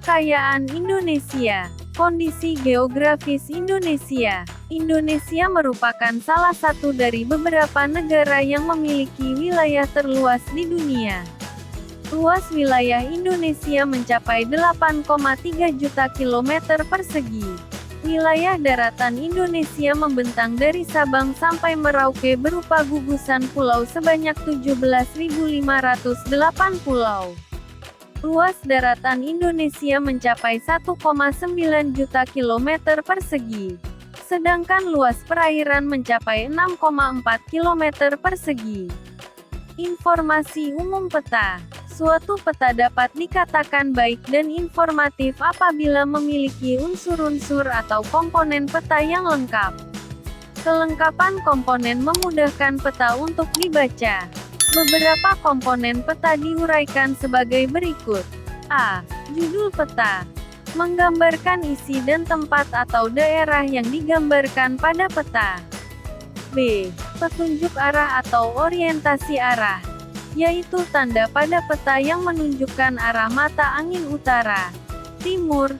Kekayaan Indonesia. Kondisi geografis Indonesia. Indonesia merupakan salah satu dari beberapa negara yang memiliki wilayah terluas di dunia. Luas wilayah Indonesia mencapai 8,3 juta kilometer persegi. Wilayah daratan Indonesia membentang dari Sabang sampai Merauke berupa gugusan pulau sebanyak 17.508 pulau. Luas daratan Indonesia mencapai 1,9 juta kilometer persegi. Sedangkan luas perairan mencapai 6,4 kilometer persegi. Informasi umum peta. Suatu peta dapat dikatakan baik dan informatif apabila memiliki unsur-unsur atau komponen peta yang lengkap. Kelengkapan komponen memudahkan peta untuk dibaca. Beberapa komponen peta diuraikan sebagai berikut. A. Judul peta. Menggambarkan isi dan tempat atau daerah yang digambarkan pada peta. B. Petunjuk arah atau orientasi arah, yaitu tanda pada peta yang menunjukkan arah mata angin utara, timur,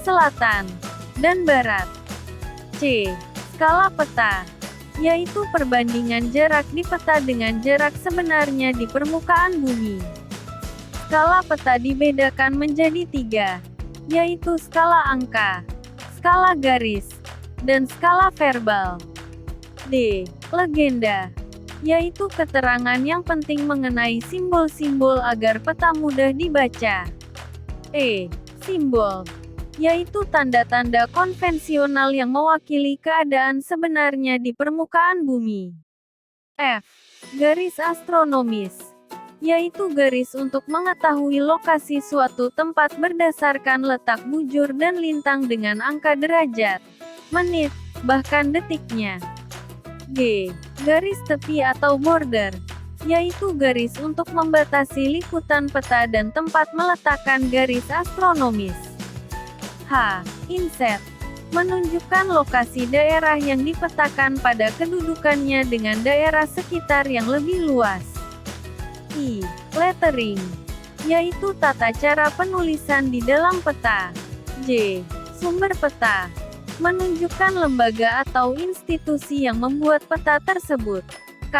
selatan, dan barat. C. Skala peta, yaitu perbandingan jarak di peta dengan jarak sebenarnya di permukaan bumi. Skala peta dibedakan menjadi 3, yaitu skala angka, skala garis, dan skala verbal. D. Legenda, yaitu keterangan yang penting mengenai simbol-simbol agar peta mudah dibaca. E. Simbol, yaitu tanda-tanda konvensional yang mewakili keadaan sebenarnya di permukaan bumi. F. Garis astronomis, yaitu garis untuk mengetahui lokasi suatu tempat berdasarkan letak bujur dan lintang dengan angka derajat, menit, bahkan detiknya. G. Garis tepi atau border, yaitu garis untuk membatasi liputan peta dan tempat meletakkan garis astronomis. H. Inset, menunjukkan lokasi daerah yang dipetakan pada kedudukannya dengan daerah sekitar yang lebih luas. I. Lettering, yaitu tata cara penulisan di dalam peta. J. Sumber peta, menunjukkan lembaga atau institusi yang membuat peta tersebut. K.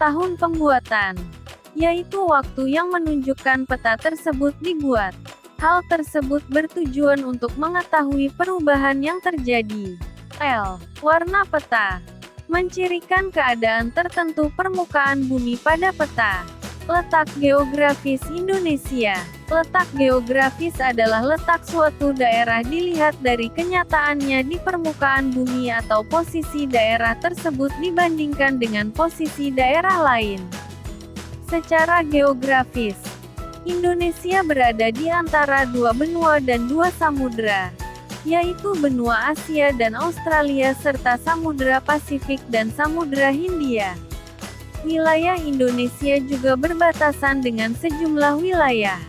Tahun pembuatan, yaitu waktu yang menunjukkan peta tersebut dibuat. Hal tersebut bertujuan untuk mengetahui perubahan yang terjadi. L. Warna peta, mencirikan keadaan tertentu permukaan bumi pada peta. Letak geografis Indonesia. Letak geografis adalah letak suatu daerah dilihat dari kenyataannya di permukaan bumi atau posisi daerah tersebut dibandingkan dengan posisi daerah lain. Secara geografis, Indonesia berada di antara dua benua dan dua samudera, yaitu benua Asia dan Australia serta Samudra Pasifik dan Samudra Hindia. Wilayah Indonesia juga berbatasan dengan sejumlah wilayah.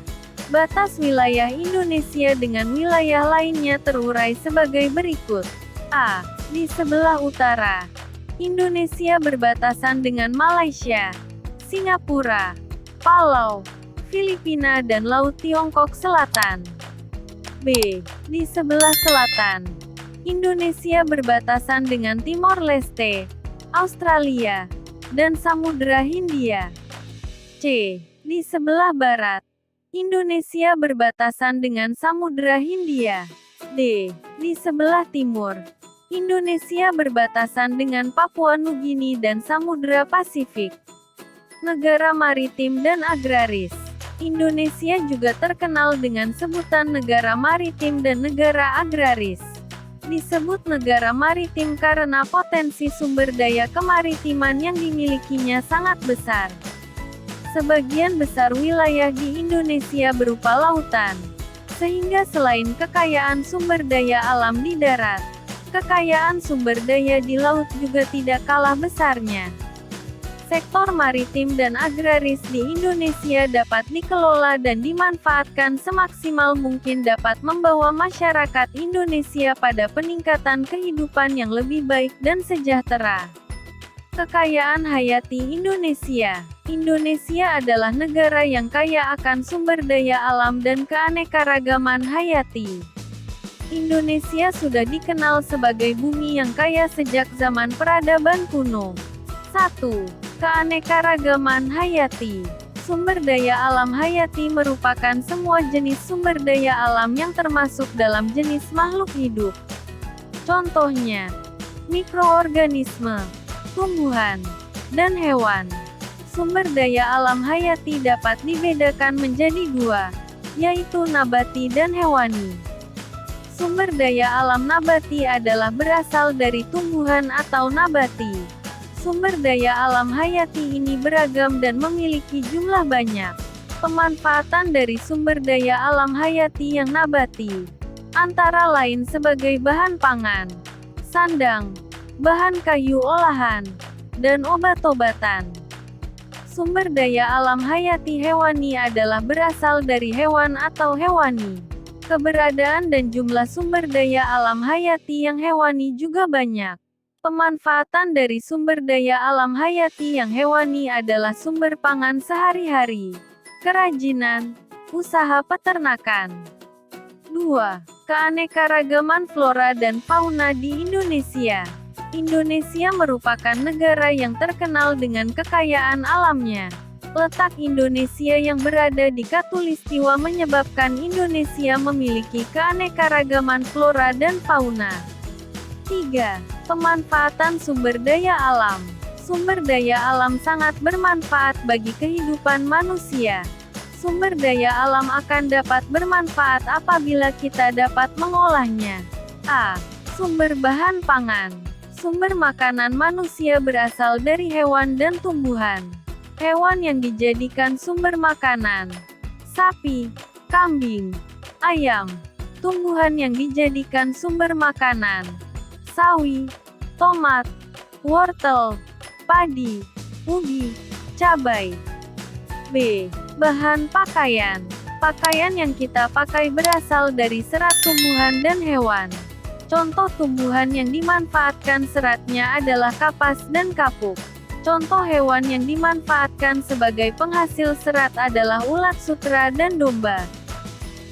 Batas wilayah Indonesia dengan wilayah lainnya terurai sebagai berikut. A. Di sebelah utara, Indonesia berbatasan dengan Malaysia, Singapura, Palau, Filipina dan Laut Tiongkok Selatan. B. Di sebelah selatan, Indonesia berbatasan dengan Timor Leste, Australia, dan Samudra Hindia. C. Di sebelah barat, Indonesia berbatasan dengan Samudra Hindia. D. Di sebelah timur, Indonesia berbatasan dengan Papua Nugini dan Samudra Pasifik. Negara maritim dan agraris. Indonesia juga terkenal dengan sebutan negara maritim dan negara agraris. Disebut negara maritim karena potensi sumber daya kemaritiman yang dimilikinya sangat besar. Sebagian besar wilayah di Indonesia berupa lautan, sehingga selain kekayaan sumber daya alam di darat, kekayaan sumber daya di laut juga tidak kalah besarnya. Sektor maritim dan agraris di Indonesia dapat dikelola dan dimanfaatkan semaksimal mungkin dapat membawa masyarakat Indonesia pada peningkatan kehidupan yang lebih baik dan sejahtera. Kekayaan hayati Indonesia. Indonesia adalah negara yang kaya akan sumber daya alam dan keanekaragaman hayati. Indonesia sudah dikenal sebagai bumi yang kaya sejak zaman peradaban kuno. 1. Keanekaragaman hayati. Sumber daya alam hayati merupakan semua jenis sumber daya alam yang termasuk dalam jenis makhluk hidup. Contohnya, mikroorganisme, tumbuhan, dan hewan. Sumber daya alam hayati dapat dibedakan menjadi dua, yaitu nabati dan hewani. Sumber daya alam nabati adalah berasal dari tumbuhan atau nabati. Sumber daya alam hayati ini beragam dan memiliki jumlah banyak. Pemanfaatan dari sumber daya alam hayati yang nabati, antara lain sebagai bahan pangan, sandang, bahan kayu olahan, dan obat-obatan. Sumber daya alam hayati hewani adalah berasal dari hewan atau hewani. Keberadaan dan jumlah sumber daya alam hayati yang hewani juga banyak. Pemanfaatan dari sumber daya alam hayati yang hewani adalah sumber pangan sehari-hari, kerajinan, usaha peternakan. 2. Keanekaragaman flora dan fauna di Indonesia. Indonesia merupakan negara yang terkenal dengan kekayaan alamnya. Letak Indonesia yang berada di Khatulistiwa menyebabkan Indonesia memiliki keanekaragaman flora dan fauna. 3. Pemanfaatan sumber daya alam. Sumber daya alam sangat bermanfaat bagi kehidupan manusia. Sumber daya alam akan dapat bermanfaat apabila kita dapat mengolahnya. A. Sumber bahan pangan. Sumber makanan manusia berasal dari hewan dan tumbuhan. Hewan yang dijadikan sumber makanan: sapi, kambing, ayam. Tumbuhan yang dijadikan sumber makanan: sawi, tomat, wortel, padi, ubi, cabai. B. Bahan pakaian. Pakaian yang kita pakai berasal dari serat tumbuhan dan hewan. Contoh tumbuhan yang dimanfaatkan seratnya adalah kapas dan kapuk. Contoh hewan yang dimanfaatkan sebagai penghasil serat adalah ulat sutra dan domba.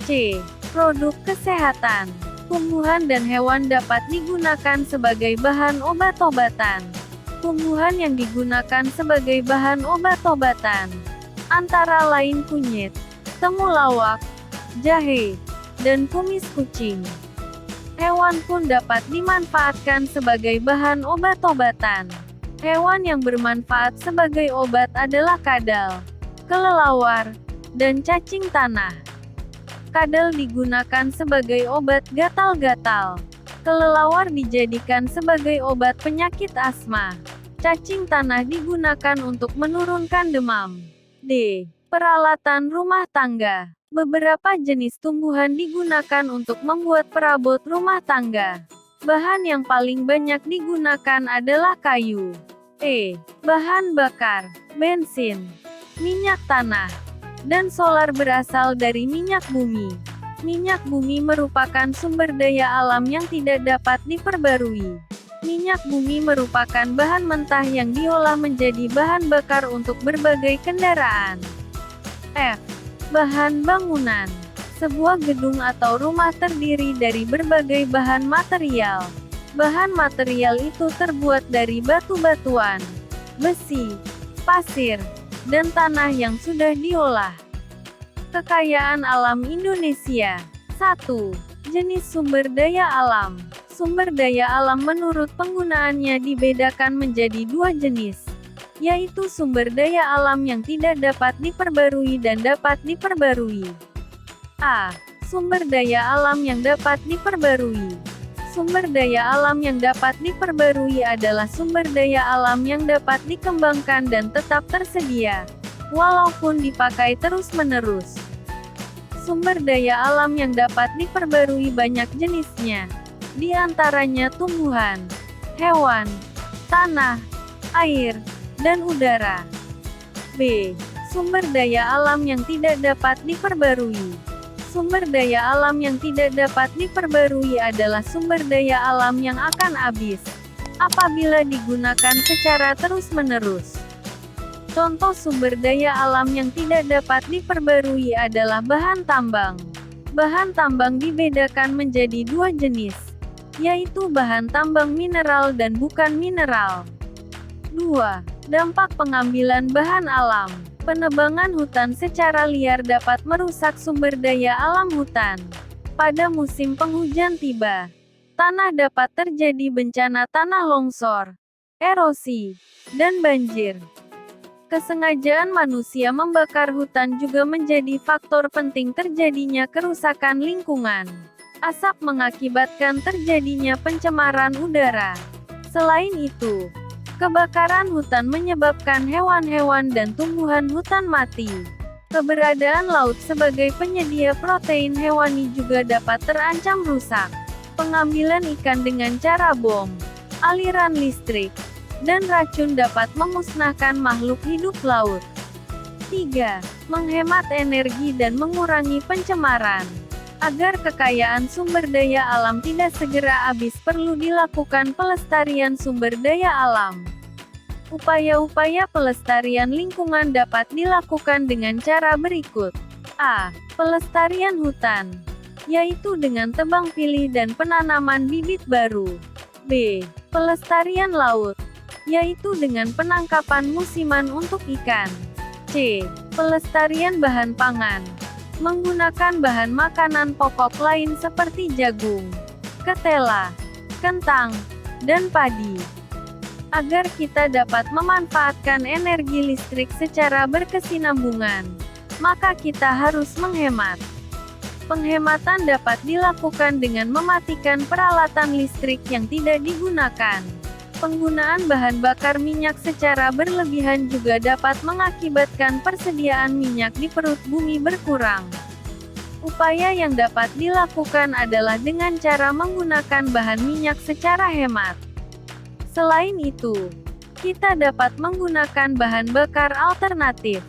C. Produk kesehatan. Tumbuhan dan hewan dapat digunakan sebagai bahan obat-obatan. Tumbuhan yang digunakan sebagai bahan obat-obatan antara lain kunyit, temulawak, jahe, dan kumis kucing. Hewan pun dapat dimanfaatkan sebagai bahan obat-obatan. Hewan yang bermanfaat sebagai obat adalah kadal, kelelawar, dan cacing tanah. Kadal digunakan sebagai obat gatal-gatal. Kelelawar dijadikan sebagai obat penyakit asma. Cacing tanah digunakan untuk menurunkan demam. D. Peralatan rumah tangga. Beberapa jenis tumbuhan digunakan untuk membuat perabot rumah tangga. Bahan yang paling banyak digunakan adalah kayu. E. Bahan bakar, bensin, minyak tanah, dan solar berasal dari minyak bumi. Minyak bumi merupakan sumber daya alam yang tidak dapat diperbarui. Minyak bumi merupakan bahan mentah yang diolah menjadi bahan bakar untuk berbagai kendaraan. F. Bahan bangunan. Sebuah gedung atau rumah terdiri dari berbagai bahan material. Bahan material itu terbuat dari batu-batuan, besi, pasir, dan tanah yang sudah diolah. Kekayaan alam Indonesia. 1. Jenis sumber daya alam. Sumber daya alam menurut penggunaannya dibedakan menjadi dua jenis, yaitu sumber daya alam yang tidak dapat diperbarui dan dapat diperbarui. A. Sumber daya alam yang dapat diperbarui. Sumber daya alam yang dapat diperbarui adalah sumber daya alam yang dapat dikembangkan dan tetap tersedia, walaupun dipakai terus-menerus. Sumber daya alam yang dapat diperbarui banyak jenisnya, di antaranya tumbuhan, hewan, tanah, air, dan udara. B. Sumber daya alam yang tidak dapat diperbarui. Sumber daya alam yang tidak dapat diperbarui adalah sumber daya alam yang akan habis, apabila digunakan secara terus-menerus. Contoh sumber daya alam yang tidak dapat diperbarui adalah bahan tambang. Bahan tambang dibedakan menjadi dua jenis, yaitu bahan tambang mineral dan bukan mineral. 2. Dampak pengambilan bahan alam. Penebangan hutan secara liar dapat merusak sumber daya alam hutan. Pada musim penghujan tiba, tanah dapat terjadi bencana tanah longsor, erosi, dan banjir. Kesengajaan manusia membakar hutan juga menjadi faktor penting terjadinya kerusakan lingkungan. Asap mengakibatkan terjadinya pencemaran udara. Selain itu, kebakaran hutan menyebabkan hewan-hewan dan tumbuhan hutan mati. Keberadaan laut sebagai penyedia protein hewani juga dapat terancam rusak. Pengambilan ikan dengan cara bom, aliran listrik, dan racun dapat memusnahkan makhluk hidup laut. 3. Menghemat energi dan mengurangi pencemaran. Agar kekayaan sumber daya alam tidak segera habis, perlu dilakukan pelestarian sumber daya alam. Upaya-upaya pelestarian lingkungan dapat dilakukan dengan cara berikut. A. Pelestarian hutan, yaitu dengan tebang pilih dan penanaman bibit baru. B. Pelestarian laut, yaitu dengan penangkapan musiman untuk ikan. C. Pelestarian bahan pangan, menggunakan bahan makanan pokok lain seperti jagung, ketela, kentang, dan padi. Agar kita dapat memanfaatkan energi listrik secara berkesinambungan, maka kita harus menghemat. Penghematan dapat dilakukan dengan mematikan peralatan listrik yang tidak digunakan. Penggunaan bahan bakar minyak secara berlebihan juga dapat mengakibatkan persediaan minyak di perut bumi berkurang. Upaya yang dapat dilakukan adalah dengan cara menggunakan bahan minyak secara hemat. Selain itu, kita dapat menggunakan bahan bakar alternatif.